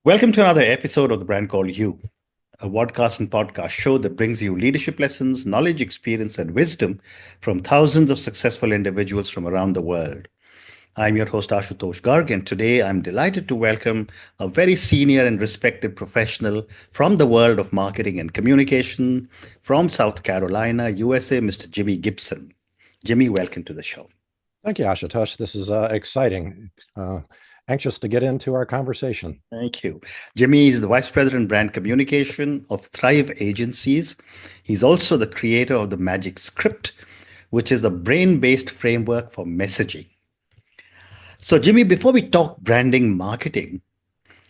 Welcome to another episode of The Brand Called You, a podcast and podcast show that brings you leadership lessons, knowledge, experience, and wisdom from thousands of successful individuals from around the world. I'm your host, Ashutosh Garg, and today I'm delighted to welcome a very senior and respected professional from the world of marketing and communication from South Carolina, USA, Mr. Jimmy Gibson. Jimmy, welcome to the show. Thank you, Ashutosh. This is exciting. Anxious to get into our conversation. Thank you. Jimmy is the Vice President Brand Communication of Thrive Agencies. He's also the creator of the Magic Script, which is the brain-based framework for messaging. So, Jimmy, before we talk branding marketing,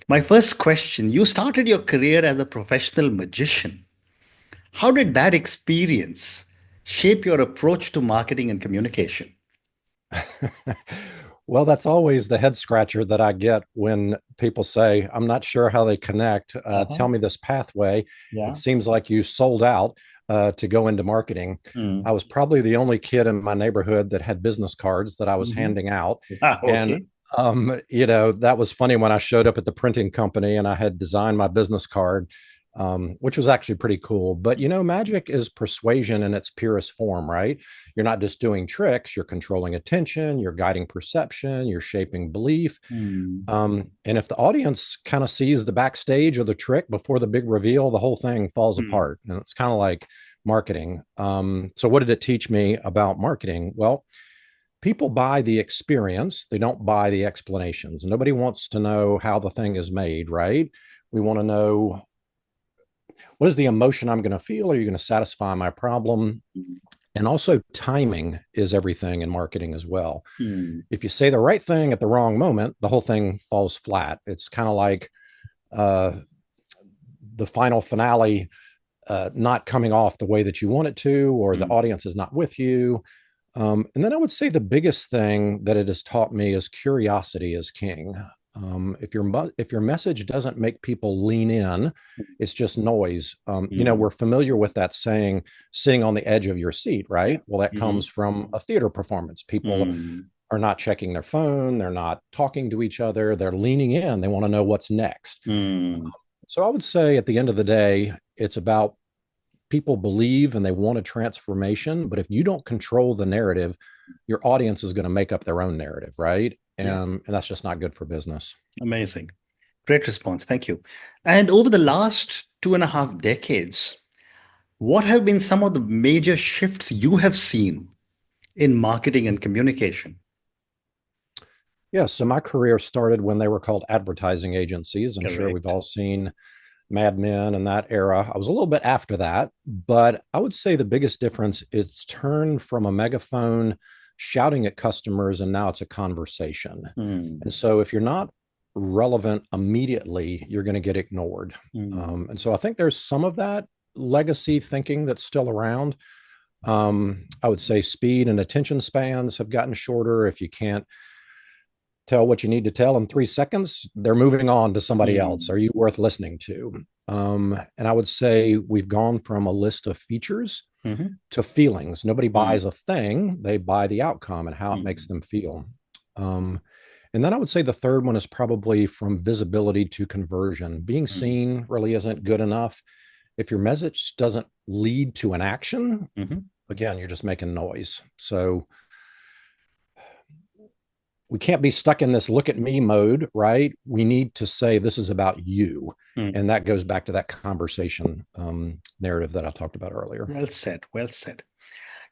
my first question, you started your career as a professional magician. How did that experience shape your approach to marketing and communication? Well, that's always the head scratcher that I get when people say, I'm not sure how they connect. Tell me this pathway. Yeah. It seems like you sold out to go into marketing. I was probably the only kid in my neighborhood that had business cards that I was handing out. Okay. And, that was funny when I showed up at the printing company and I had designed my business card, which was actually pretty cool. But, magic is persuasion in its purest form, right? You're not just doing tricks, you're controlling attention, you're guiding perception, you're shaping belief. And if the audience kind of sees the backstage of the trick before the big reveal, the whole thing falls apart. And it's kind of like marketing. So what did it teach me about marketing? Well, people buy the experience, they don't buy the explanations. Nobody wants to know how the thing is made, right? We want to know, what is the emotion I'm going to feel? Are you going to satisfy my problem? And also timing is everything in marketing as well. If you say the right thing at the wrong moment, the whole thing falls flat. It's kind of like the final finale not coming off the way that you want it to, or the audience is not with you. And then I would say the biggest thing that it has taught me is curiosity is king. If your message doesn't make people lean in, it's just noise. We're familiar with that saying, sitting on the edge of your seat, right? Well, that comes from a theater performance. People are not checking their phone. They're not talking to each other. They're leaning in. They want to know what's next. So I would say at the end of the day, it's about people believe and they want a transformation. But if you don't control the narrative, your audience is going to make up their own narrative, right? And that's just not good for business. Amazing. Great response. Thank you. And over the last 2.5 decades, what have been some of the major shifts you have seen in marketing and communication? Yeah, so my career started when they were called advertising agencies. I'm sure we've all seen Mad Men and that era. I was a little bit after that, but I would say the biggest difference is turned from a megaphone shouting at customers, and now it's a conversation. And so if you're not relevant immediately, you're going to get ignored. And so I think there's some of that legacy thinking that's still around. I would say speed and attention spans have gotten shorter. If you can't tell what you need to tell in 3 seconds, they're moving on to somebody else. Are you worth listening to? And I would say we've gone from a list of features to feelings. Nobody buys a thing, they buy the outcome and how it makes them feel. And then I would say the third one is probably from visibility to conversion. Being seen really isn't good enough. If your message doesn't lead to an action, again, you're just making noise. So we can't be stuck in this look at me mode, right? We need to say, this is about you. And that goes back to that conversation narrative that I talked about earlier. Well said. Well said.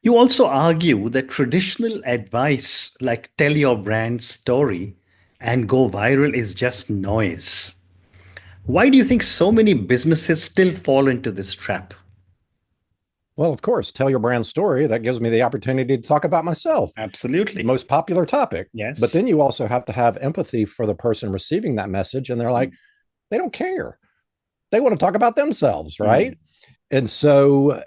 You also argue that traditional advice like tell your brand story and go viral is just noise. Why do you think so many businesses still fall into this trap? Well, of course, tell your brand story. That gives me the opportunity to talk about myself. Absolutely. Most popular topic. Yes. But then you also have to have empathy for the person receiving that message. And they're like, they don't care. They want to talk about themselves, right? And so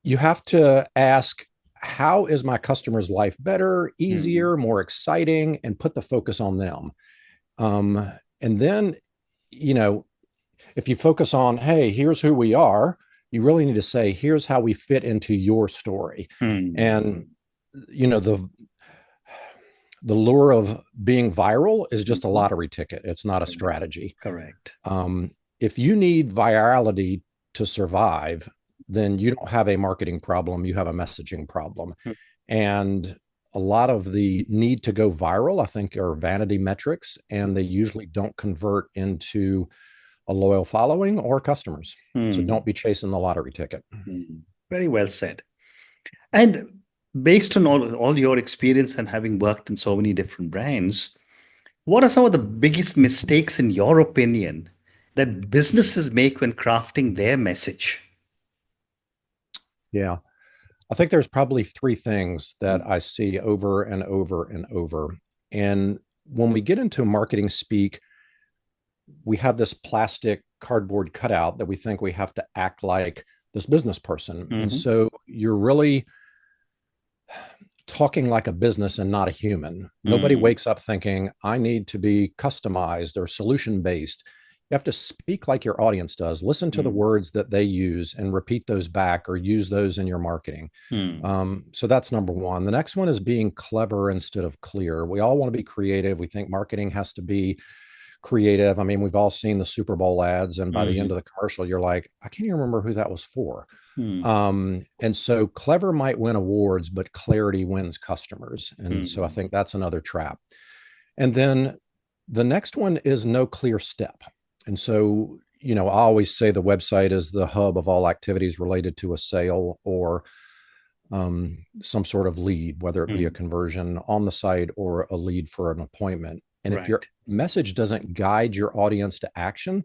you have to ask, how is my customer's life better, easier, more exciting, and put the focus on them. And then, if you focus on, hey, here's who we are, you really need to say, here's how we fit into your story. And, the lure of being viral is just a Mhm. lottery ticket. It's not a strategy. Correct. If you need virality to survive, then you don't have a marketing problem, you have a messaging problem. Mm. And a lot of the need to go viral, I think, are vanity metrics, and they usually don't convert into a loyal following or customers. So Mm. don't be chasing the lottery ticket. Mm. Very well said. And based on all your experience and having worked in so many different brands, what are some of the biggest mistakes, in your opinion, that businesses make when crafting their message? Yeah. I think there's probably three things that I see over and over and over. And when we get into marketing speak, we have this plastic cardboard cutout that we think we have to act like this business person. And Mm-hmm. so you're really talking like a business and not a human. Nobody Mm. wakes up thinking, I need to be customized or solution based. You have to speak like your audience does. Listen to the Mm. words that they use and repeat those back or use those in your marketing. Mm. So that's number one. The next one is being clever instead of clear. We all want to be creative. We think marketing has to be creative. I mean, we've all seen the Super Bowl ads, and by the end Mm. of the commercial, you're like, I can't even remember who that was for. Mm. And so clever might win awards, but clarity wins customers. And so I Mm. think that's another trap. And then the next one is no clear step. And so, I always say the website is the hub of all activities related to a sale or some sort of lead, whether it be a Mm. conversion on the site or a lead for an appointment. And if your Right. message doesn't guide your audience to action,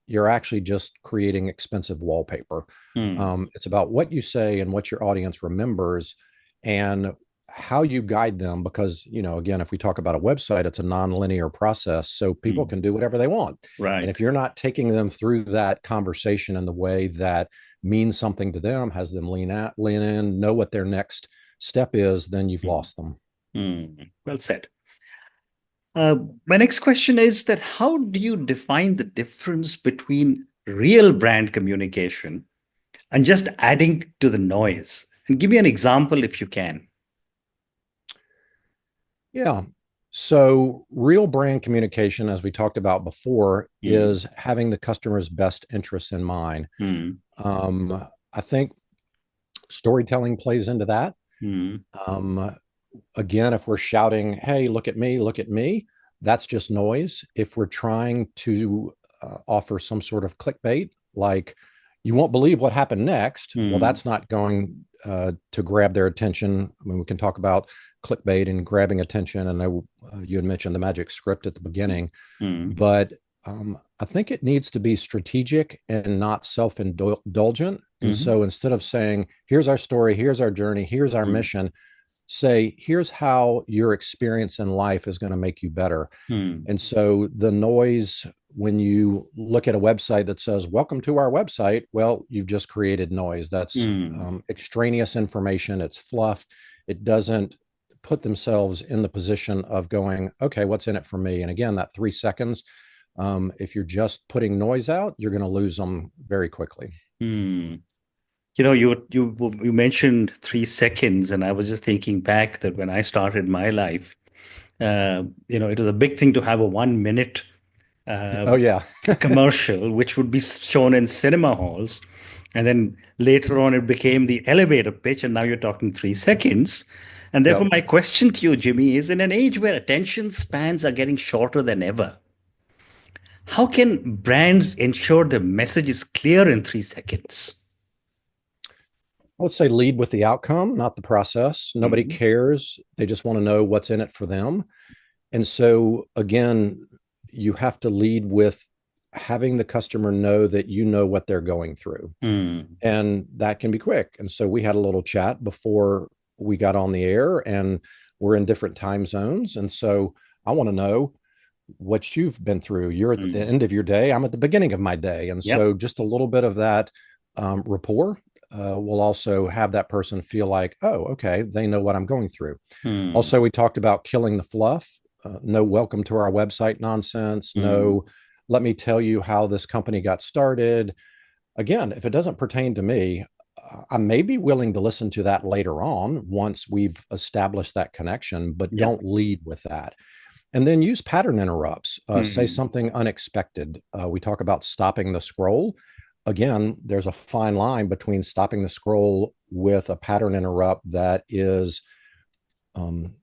you're actually just creating expensive wallpaper. Mm. It's about what you say and what your audience remembers and how you guide them. Because, again, if we talk about a website, it's a non-linear process. So people Mm. can do whatever they want. And if Right. you're not taking them through that conversation in the way that means something to them, has them lean in, know what their next step is, then you've Mm. lost them. Mm. Well said. Uh, my next question is that how do you define the difference between real brand communication and just adding to the noise? And give me an example if you can. Yeah. So, real brand communication, as we talked about before, Mm. is having the customer's best interests in mind. Mm. I think storytelling plays into that. Mm. Um, Again, if we're shouting, hey, look at me, that's just noise. If we're trying to offer some sort of clickbait, like you won't believe what happened next, well, Mm. that's not going to grab their attention. I mean, we can talk about clickbait and grabbing attention. And you had mentioned the magic script at the beginning, Mm. but I think it needs to be strategic and not self indulgent. And Mm. so instead of saying, here's our story, here's our journey, here's our Mm. mission, say, here's how your experience in life is going to make you better. Mm. And so the noise, when you look at a website that says, welcome to our website, well, you've just created noise. That's Mm. extraneous information. It's fluff. It doesn't put themselves in the position of going, okay, what's in it for me? And again, that 3 seconds, if you're just putting noise out, you're going to lose them very quickly. Mm. You mentioned 3 seconds, and I was just thinking back that when I started my life, it was a big thing to have a 1 minute uh, Oh, yeah. commercial, which would be shown in cinema halls. And then later on, it became the elevator pitch, and now you're talking 3 seconds. And therefore, Yep. my question to you, Jimmy, is in an age where attention spans are getting shorter than ever, how can brands ensure the message is clear in 3 seconds? I would say lead with the outcome, not the process. Nobody Mhm. cares. They just want to know what's in it for them. And so, again, you have to lead with having the customer know that you know what they're going through. Mm. And that can be quick. And so, we had a little chat before we got on the air, and we're in different time zones. And so, I want to know what you've been through. You're at the Mm. end of your day, I'm at the beginning of my day. And Yep. so, just a little bit of that rapport will also have that person feel like, oh, okay, they know what I'm going through. Mm. Also, we talked about killing the fluff. No welcome to our website nonsense. Mm. No, let me tell you how this company got started. Again, if it doesn't pertain to me, I may be willing to listen to that later on once we've established that connection, but Yeah. don't lead with that. And then use pattern interrupts. Say Mm. something unexpected. We talk about stopping the scroll. Again, there's a fine line between stopping the scroll with a pattern interrupt that is um,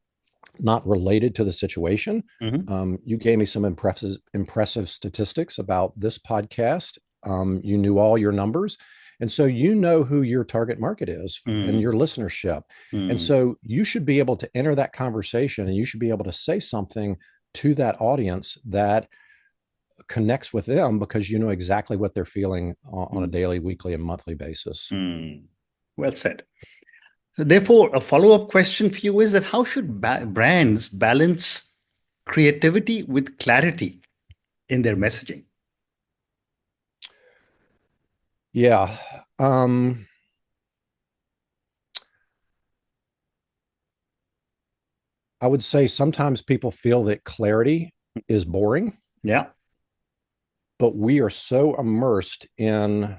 not related to the situation. Mm-hmm. You gave me some impressive statistics about this podcast. You knew all your numbers. And so you know who your target market is and Mm. your listenership. And Mm. so you should be able to enter that conversation and you should be able to say something to that audience that connects with them because you know exactly what they're feeling on a Mm. daily, weekly, and monthly basis. Mm. Well said. Therefore, a follow-up question for you is that how should brands balance creativity with clarity in their messaging? Yeah. Um, I would say sometimes people feel that clarity is boring, Yeah. but we are so immersed in,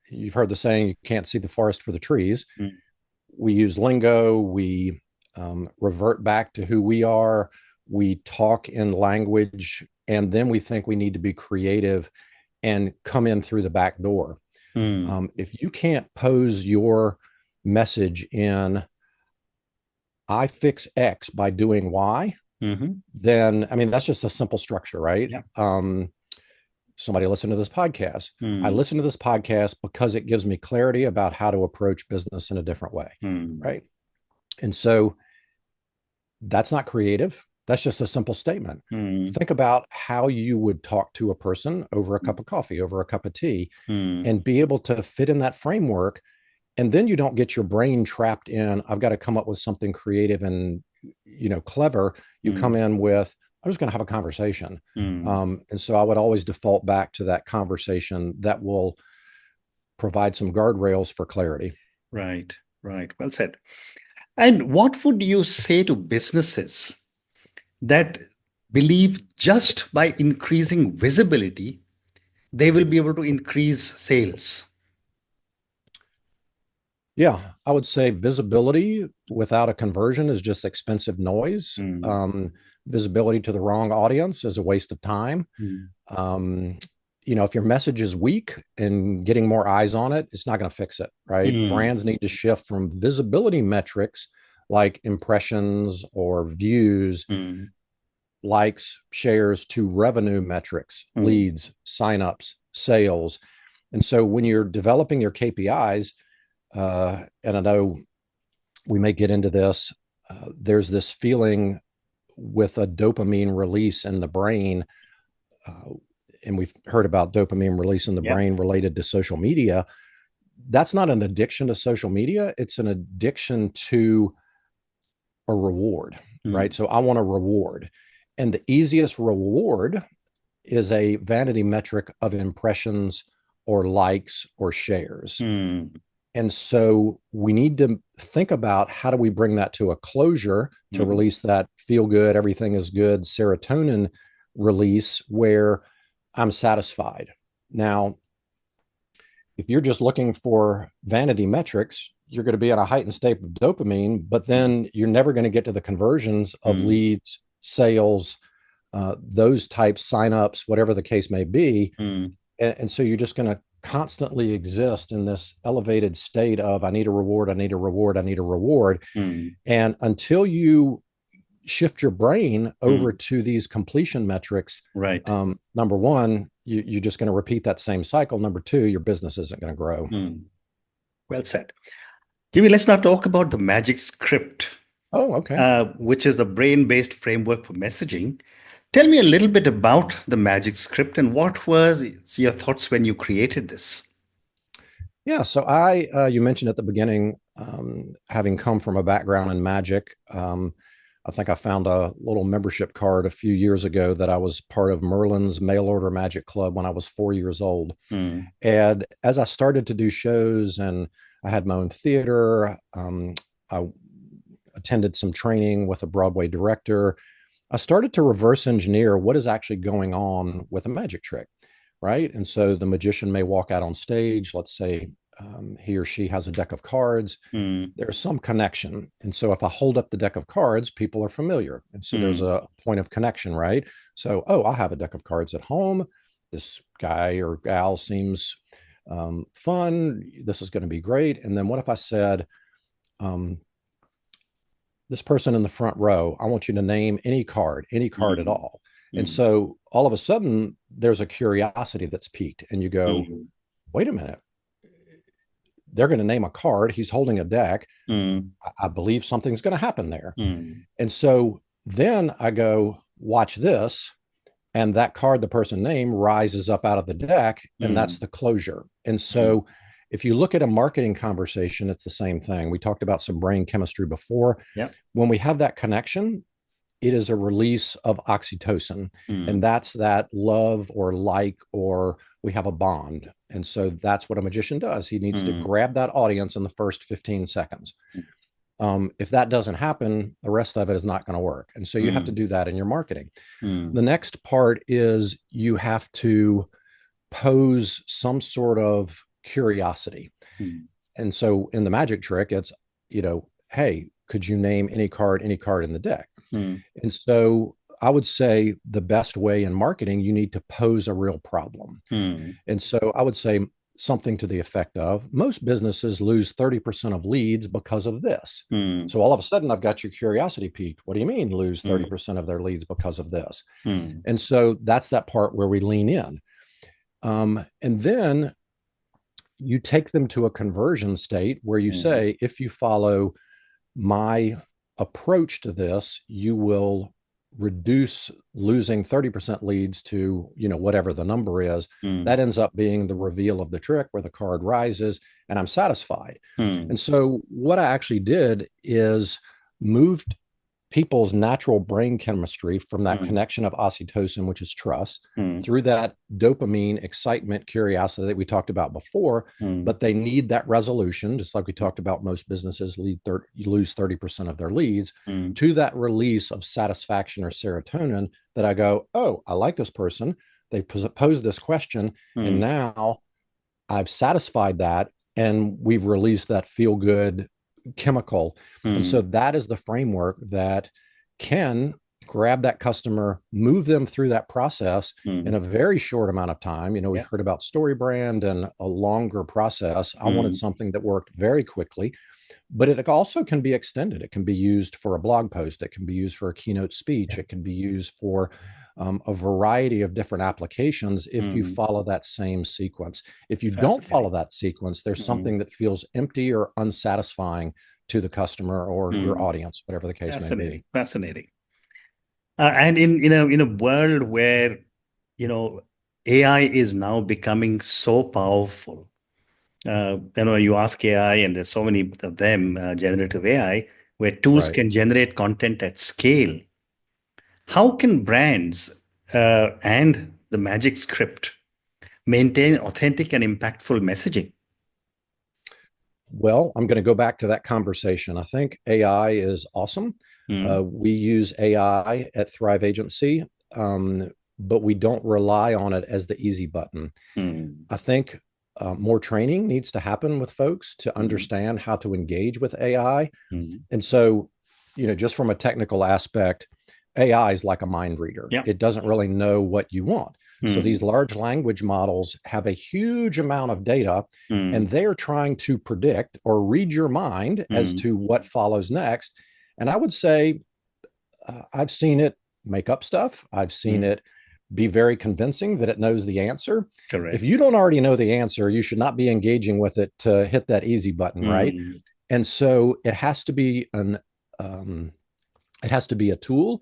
you've heard the saying, you can't see the forest for the trees. Mm. We use lingo, we revert back to who we are, we talk in language, and then we think we need to be creative and come in through the back door. Mm. If you can't pose your message in, I fix X by doing Y, Mm-hmm. then I mean that's just a simple structure, right? Yeah. Somebody listen to this podcast. I Mm. listen to this podcast because it gives me clarity about how to approach business in a different way, Mm. right? And so that's not creative. That's just a simple statement. Mm. Think about how you would talk to a person over a cup of coffee, over a cup of tea, Mm. and be able to fit in that framework. And then you don't get your brain trapped in, I've got to come up with something creative and, clever. You come Mm. in with, I'm just going to have a conversation. Mm. And so I would always default back to that conversation that will provide some guardrails for clarity. Right. Right. Well said. And what would you say to businesses that believe just by increasing visibility, they will be able to increase sales? Yeah, I would say visibility without a conversion is just expensive noise. Mm. Visibility to the wrong audience is a waste of time. Mm. Um, if your message is weak and getting more eyes on it, it's not going to fix it, right? Mm. Brands need to shift from visibility metrics like impressions or views, Mm. likes, shares to revenue metrics, Mm. leads, signups, sales. And so when you're developing your KPIs, and I know we may get into this, there's this feeling with a dopamine release in the brain. And we've heard about dopamine release in the Yeah. brain related to social media. That's not an addiction to social media. It's an addiction to a reward, right? Mm. So I want a reward. And the easiest reward is a vanity metric of impressions or likes or shares. Mm. And so we need to think about how do we bring that to a closure to Mm. release that feel good, everything is good serotonin release where I'm satisfied. Now, if you're just looking for vanity metrics, you're going to be in a heightened state of dopamine, but then you're never going to get to the conversions of Mm. leads, sales, those types, signups, whatever the case may be. Mm. And so you're just going to constantly exist in this elevated state of, I need a reward, I need a reward, I need a reward. Mm. And until you shift your brain over Mm. to these completion metrics, Right. number one, you're just going to repeat that same cycle. Number two, your business isn't going to grow. Mm. Well said. Jimmy, let's now talk about the Magic Script, Oh, okay. which is the brain-based framework for messaging. Tell me a little bit about the Magic Script and what was your thoughts when you created this? Yeah. So you mentioned at the beginning, having come from a background in magic, I think I found a little membership card a few years ago that I was part of Merlin's mail order magic club when I was 4 years old. Mm. And as I started to do shows and I had my own theater, I attended some training with a Broadway director. I started to reverse engineer what is actually going on with a magic trick, right? And so the magician may walk out on stage, let's say he or she has a deck of cards. Mm. There's some connection. And so if I hold up the deck of cards, people are familiar. And so there's Mm. a point of connection, right? So, oh, I have a deck of cards at home. This guy or gal seems fun. This is going to be great. And then what if I said, um, this person in the front row, I want you to name any card at Mm. all. And Mm. so all of a sudden, there's a curiosity that's piqued, and you go, Mm. wait a minute, they're going to name a card. He's holding a deck. Mm. I believe something's going to happen there. Mm. And so then I go, watch this. And that card the person named rises up out of the deck, and that's Mm. the closure. And Mm. so if you look at a marketing conversation, it's the same thing. We talked about some brain chemistry before. Yeah. When we have that connection, it is a release of oxytocin. And Mm. that's that love or like, or we have a bond. And so that's what a magician does. He needs to Mm. grab that audience in the first 15 seconds. If that doesn't happen, the rest of it is not going to work. And so you have to Mm. do that in your marketing. Mm. The next part is you have to pose some sort of curiosity. Mm. And so in the magic trick, it's, hey, could you name any card in the deck? Mm. And so I would say the best way in marketing, you need to pose a real problem. Mm. And so I would say something to the effect of, most businesses lose 30% of leads because of this. Mm. So all of a sudden I've got your curiosity piqued. What do you mean lose Mm. 30% of their leads because of this? Mm. And so that's that part where we lean in. And then you take them to a conversion state where you Mm. say, if you follow my approach to this, you will reduce losing 30% leads to, whatever the number is. Mm. That ends up being the reveal of the trick where the card rises and I'm satisfied. Mm. And so what I actually did is moved people's natural brain chemistry from that Mm. connection of oxytocin, which is trust, Mm. through that dopamine, excitement, curiosity that we talked about before. Mm. But they need that resolution, just like we talked about. Most businesses lose 30% of their leads, Mm. to that release of satisfaction or serotonin, that I go, oh, I like this person. They've posed this question, Mm. and now I've satisfied that, and we've released that feel good chemical. And so Mm. that is the framework that can grab that customer, move them through that process in Mm. a very short amount of time. We've Yeah. heard about StoryBrand and a longer process. I wanted Mm. something that worked very quickly, but it also can be extended. It can be used for a blog post. It can be used for a keynote speech. It can be used for a variety of different applications if you Mm. follow that same sequence. If you don't Fascinating. follow that sequence, there's Mm. something that feels empty or unsatisfying to the customer or your Mm. audience, whatever the case may be. Fascinating. Fascinating. And in a world where AI is now becoming so powerful, you ask AI, and there's so many of them, generative AI, where tools Right. can generate content at scale. How can brands and the Magic Script maintain authentic and impactful messaging? Well, I'm going to go back to that conversation. I think AI is awesome. Mm. We use AI at Thrive Agency, but we don't rely on it as the easy button. Mm. I think more training needs to happen with folks to Mm. understand how to engage with AI. Mm. And so, just from a technical aspect, AI is like a mind reader. Yeah. It doesn't really know what you want. So Mm. these large language models have a huge amount of data, Mm. and they're trying to predict or read your mind as Mm. to what follows next. And I would say I've seen it make up stuff. I've seen Mm. it be very convincing that it knows the answer. Correct. If you don't already know the answer, you should not be engaging with it to hit that easy button, right? Mm. And so it has to be a tool.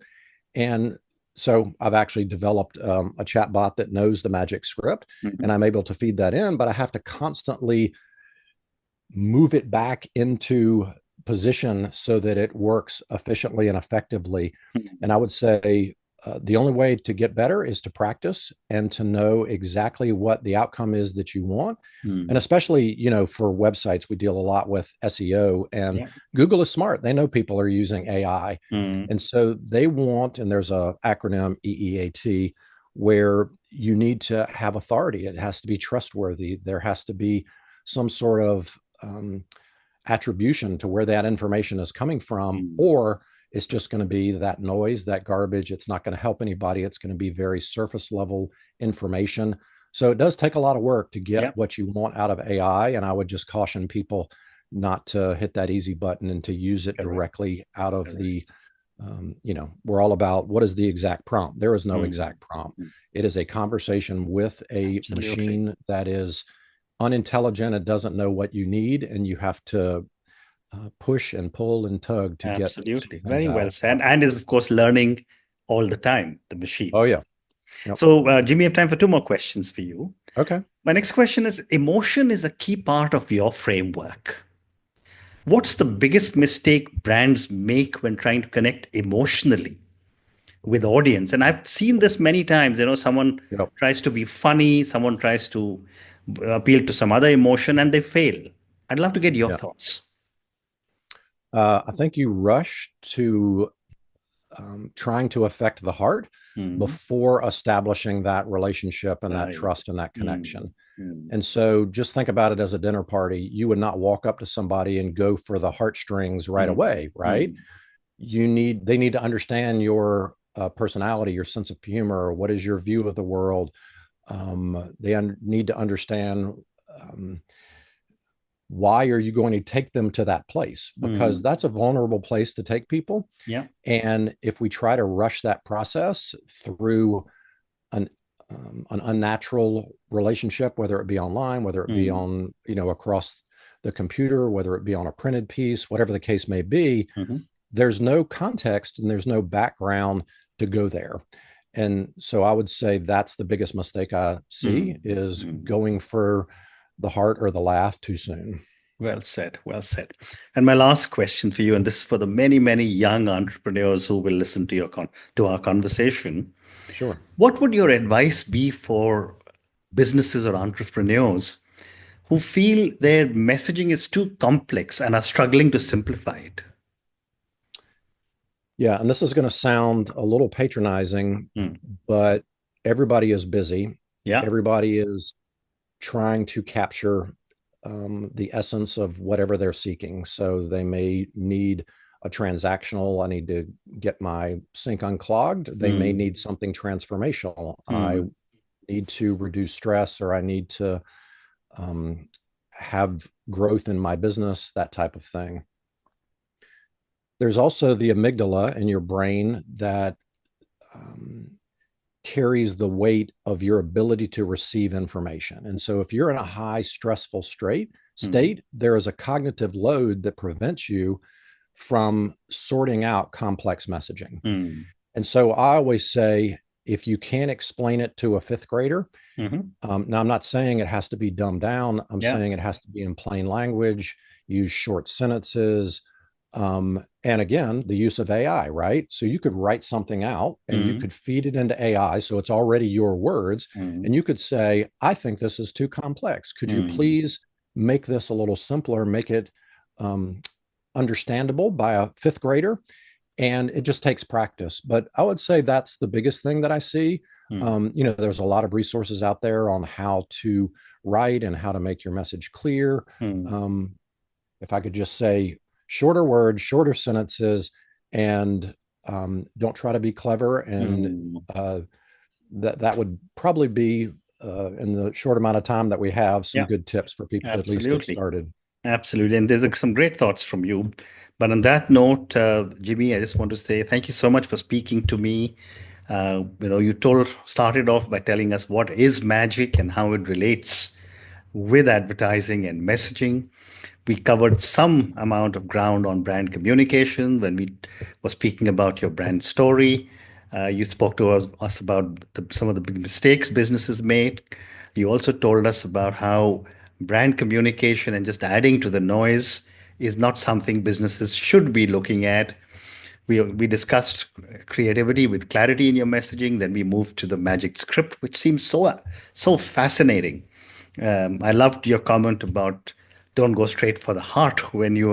And so I've actually developed a chat bot that knows the Magic Script, Mhm. and I'm able to feed that in, but I have to constantly move it back into position so that it works efficiently and effectively. Mhm. And I would say the only way to get better is to practice and to know exactly what the outcome is that you want. Mm. And especially, for websites, we deal a lot with SEO, and Yeah. Google is smart. They know people are using AI. Mm. And so they want, and there's a acronym EEAT, where you need to have authority. It has to be trustworthy. There has to be some sort of attribution to where that information is coming from, Mm. or it's just going to be that noise, that garbage. It's not going to help anybody. It's going to be very surface level information. So it does take a lot of work to get Yeah, what you want out of AI. And I would just caution people not to hit that easy button and to use it correct. directly out of Correct. the, we're all about what is the exact prompt. There is no Mm. exact prompt. Mm. It is a conversation with a Absolutely. machine that is unintelligent. It doesn't know what you need, and you have to push and pull and tug to get some Absolutely. things Very out well of it. said. And is, of course, learning all the time, the Oh machines. yeah. Yep. So, Jimmy, I have time for two more questions for you. Okay. My next question is, emotion is a key part of your framework. What's the biggest mistake brands make when trying to connect emotionally with audience? And I've seen this many times. Someone Yep. tries to be funny, someone tries to appeal to some other emotion, and they fail. I'd love to get your Yeah. thoughts. I think you rush to trying to affect the heart Mm. before establishing that relationship and that Right. trust and that Mm. connection. Mm. And so just think about it as a dinner party. You would not walk up to somebody and go for the heartstrings right Mm. away, right? Mm. They need to understand your personality, your sense of humor, what is your view of the world. Need to understand um, why are you going to take them to that place, because Mm. that's a vulnerable place to take people. Yeah. And if we try to rush that process through an an unnatural relationship, whether it be online, whether it be Mm. on, across the computer, whether it be on a printed piece, whatever the case may be, Mhm. there's no context and there's no background to go there. And so I would say that's the biggest mistake I see, Mm. is Mm. going for the heart or the laugh too soon. Well said. Well said. And my last question for you, and this is for the many, many young entrepreneurs who will listen to to our conversation. Sure. What would your advice be for businesses or entrepreneurs who feel their messaging is too complex and are struggling to simplify it? Yeah. And this is going to sound a little patronizing, Mm. but everybody is busy. Yeah. Everybody is trying to capture the essence of whatever they're seeking. So they may need a transactional, I need to get my sink unclogged. They may Mm. need something transformational. I Mm. need to reduce stress, or I need to um, have growth in my business, that type of thing. There's also the amygdala in your brain that um, carries the weight of your ability to receive information. And so if you're in a high stressful Mm. state, there is a cognitive load that prevents you from sorting out complex messaging. Mm. And so I always say, if you can't explain it to a fifth grader, Mhm. now I'm not saying it has to be dumbed down. I'm Yeah. saying it has to be in plain language, use short sentences. And again, the use of AI, right? So you could write something out and you Mm. could feed it into AI. So it's already your words. Mm. And you could say, I think this is too complex. Could you Mm. please make this a little simpler, make it um, understandable by a fifth grader? And it just takes practice. But I would say that's the biggest thing that I see. Mm. There's a lot of resources out there on how to write and how to make your message clear. Mm. Um, if I could just say shorter words, shorter sentences, and don't try to be clever, and Mm. that would probably be in the short amount of time that we have, some Yeah. good tips for people to at least get Absolutely. started. Absolutely. And there's some great thoughts from you. But on that note, Jimmy, I just want to say thank you so much for speaking to me. You started off by telling us what is magic and how it relates with advertising and messaging. We covered some amount of ground on brand communication when we were speaking about your brand story. You spoke to us about some of the big mistakes businesses made. You also told us about how brand communication and just adding to the noise is not something businesses should be looking at. We discussed creativity with clarity in your messaging. Then we moved to the magic script, which seems so fascinating. I loved your comment about don't go straight for the heart when you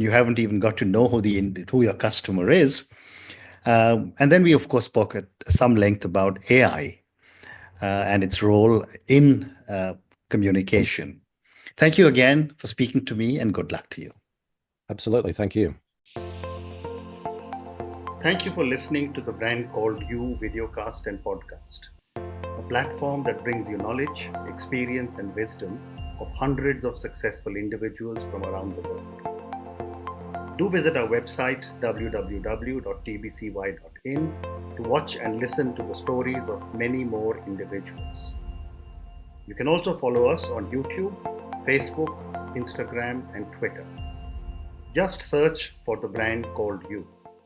haven't even got to know who your customer is. And then we of course spoke at some length about AI and its role in communication. Thank you again for speaking to me, and good luck to you. Absolutely. Thank you. Thank you for listening to the Brand Called You videocast and podcast, a platform that brings you knowledge, experience, and wisdom of hundreds of successful individuals from around the world. Do visit our website www.tbcy.in to watch and listen to the stories of many more individuals. You can also follow us on YouTube, Facebook, Instagram, and Twitter. Just search for the Brand Called You.